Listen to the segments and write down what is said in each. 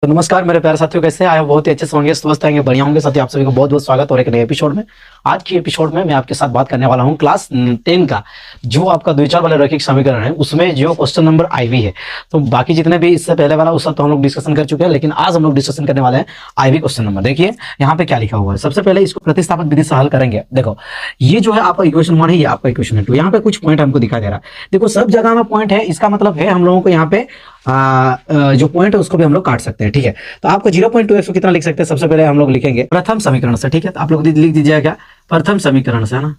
तो नमस्कार मेरे प्यारे साथियों, कैसे आए हो? बहुत ही अच्छे से होंगे, स्वस्थ आएंगे, बढ़िया होंगे। साथियों, आप सभी को बहुत बहुत स्वागत और एक नए एपिसोड में। आज की एपिसोड में मैं आपके साथ बात करने वाला हूं क्लास 10 का जो आपका द्विचार वाले रैखिक समीकरण है, उसमें जो क्वेश्चन नंबर आईवी है। तो बाकी जितने भी इससे पहले वाला उस सब तो हम लोग डिस्कशन कर चुके हैं, लेकिन आज हम लोग डिस्कशन करने वाले हैं आईवी क्वेश्चन नंबर। देखिए यहाँ पे क्या लिखा हुआ है। सबसे पहले इसको प्रतिस्थापन विधि से हल करेंगे। देखो ये जो है आपका इक्वेशन 1 है, ये आपका इक्वेशन 2। यहाँ पे कुछ पॉइंट हमको दिखाई दे रहा है। देखो सब जगह में पॉइंट है, इसका मतलब है हम लोगों को यहाँ पे जो पॉइंट है उसको भी हम लोग काट सकते हैं। ठीक है, तो आपको 0.2x को कितना लिख सकते हैं? सबसे पहले हम लोग लिखेंगे प्रथम समीकरण से। ठीक है, तो आप लोग लिख दीजिएगा क्या? प्रथम समीकरण से, है ना।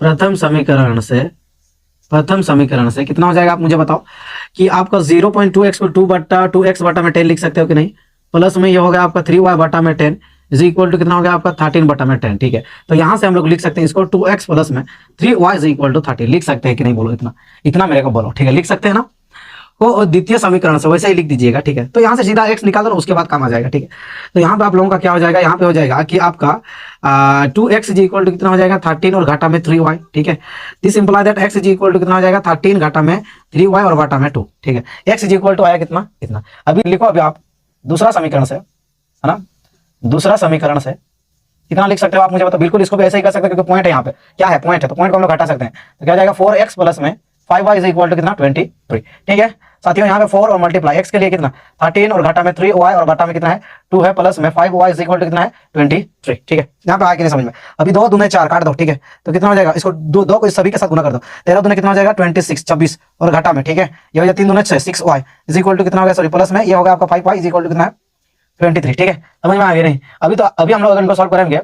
प्रथम समीकरण से कितना हो जाएगा? आप मुझे बताओ कि आपका 0.2x को 2x बटा में 10 लिख सकते हो कि नहीं? प्लस में ये होगा आपका 3y बटा में 10 इज इक्वल टू कितना हो गया आपका 13 बटा में 10। ठीक है, तो यहां से हम लोग लिख सकते हैं इसको 2x प्लस में 3y इज इक्वल टू 13 लिख सकते हैं कि नहीं? बोलो इतना इतना मेरे को बोलो। ठीक है, लिख सकते हैं ना? को द्वितीय समीकरण से वैसे ही लिख दीजिएगा। ठीक है, तो यहाँ से सीधा x निकाल दो, उसके बाद काम आ जाएगा। ठीक है, तो यहाँ पे आप लोगों का क्या हो जाएगा? यहाँ पे हो जाएगा कि आपका 2x इज इक्वल टू कितना हो जाएगा? 13 और घाटा में 3y। ठीक है, this imply that x is equal to कितना हो जाएगा? 13 घाटा में 3y और घाटा में 2। ठीक है, x इज इक्वल टू आया कितना? इतना। अभी लिखो अभी आप दूसरा समीकरण से, है ना। दूसरा समीकरण से कितना लिख सकते हो आप मुझे बताओ? बिल्कुल इसको भी ऐसे ही कर सकते हैं क्योंकि पॉइंट है यहाँ पे। क्या है? पॉइंट है, तो पॉइंट को हम लोग घटा सकते हैं। तो क्या हो जाएगा? 4x प्लस में 5y इज इक्वल टू कितना? 23। ठीक है साथियों, यहाँ पे 4 और मल्टीप्लाई x के लिए कितना? 13 और घाटा में 3y और घाटा में कितना है? 2 है, प्लस में 5y इज इक्वल टू कितना है? 23। ठीक है, यहाँ पे आया कि नहीं समझ में? अभी 2 दूने 4 काट दो। ठीक है, तो कितना हो जाएगा? इसको दो को सभी के साथ गुना कर दो। 13 दूने कितना हो जाएगा? 26 और घाटा में, ठीक है, ये हो जाएगा 3 दूने 6y इज इक्वल टू कितना हो गया? सॉरी, प्लस में ये होगा आपका 5y इज इक्वल टू कितना है? 23। ठीक है, समझ में आ गया नहीं? अभी हम लोग अगर इनको सॉल्व करेंगे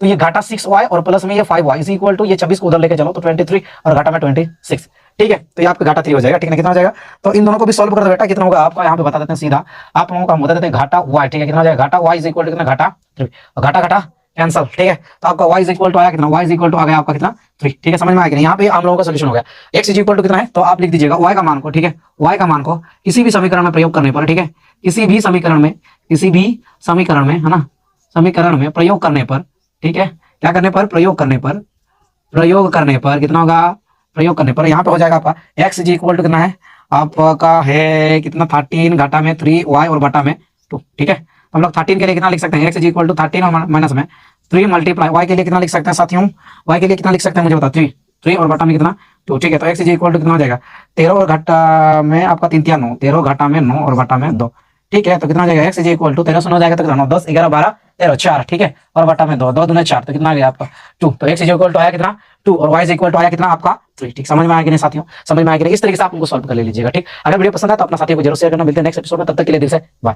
तो ये घाटा 6y और प्लस में ये 5y इज इक्वल टू ये 26 को उधर लेके चलो तो 23 और घाटा में 26। ठीक है, तो ये आपका घाटा 3 हो जाएगा। ठीक है, कितना हो जाएगा? तो इन दोनों को भी सॉल्व कर दो बेटा। कितना होगा आपका? यहाँ पे बता देते हैं सीधा। आप लोगों का हम बता देते हैं घाटा y। ठीक है, कितना हो जाएगा? घाटा y इज इक्वल टू कितना? घाटा 3 और घाटा घाटा कैंसल। ठीक है, तो आपका y इज इक्वल टू आया कितना? y इज इक्वल टू आ गया आपका कितना? 3। ठीक है, समझ में आ गया? यहाँ पे हम लोगों का सोल्यूशन हो गया। x इज इक्वल टू कितना है? तो आप लिख दीजिएगा y का मान को। ठीक है, y का मान को किसी भी समीकरण में प्रयोग करने पर, ठीक है, किसी भी समीकरण में, है ना, समीकरण में प्रयोग करने पर, ठीक है, क्या करने पर? प्रयोग करने पर कितना होगा? प्रयोग करने पर यहाँ पे हो जाएगा आपका x इज इक्वल टू कितना है? आपका है कितना? 13 घाटा में 3y और घाटा में 2। ठीक है, हम लोग 13 के लिए कितना लिख सकते हैं? x इज इक्वल टू 13 और माइनस में 3 मल्टीप्लाई y के लिए कितना लिख सकते हैं साथियों? y के लिए कितना लिख सकते हैं मुझे बता? 3 और घाटा में कितना? 2। ठीक है, तो x इज इक्वल टू कितना हो जाएगा? 13 और घाटा में आपका 3 3 9, 13 घाटा में 9 और घाटा में 2। ठीक है, तो कितना हो जाएगा? x इज इक्वल टू 13 से 9 जाएगा तो कितना? 9 10 11 12 13 4। ठीक है, और घाटा में 2 2 दूने 4, तो कितना आ गया आपका? 2। तो x इज इक्वल टू आया कितना? 2 और y इज इक्वल टू आया कितना आपका? 3। ठीक, समझ में आया कि नहीं साथियों? समझ में आया कि नहीं? इस तरीके से आप उनको सॉल्व कर लीजिएगा। ठीक, अगर वीडियो पसंद है तो अपना साथियों को जरूर शेयर करना। मिलते हैं नेक्स्ट एपिसोड में, तब तक के लिए दिल से बाय।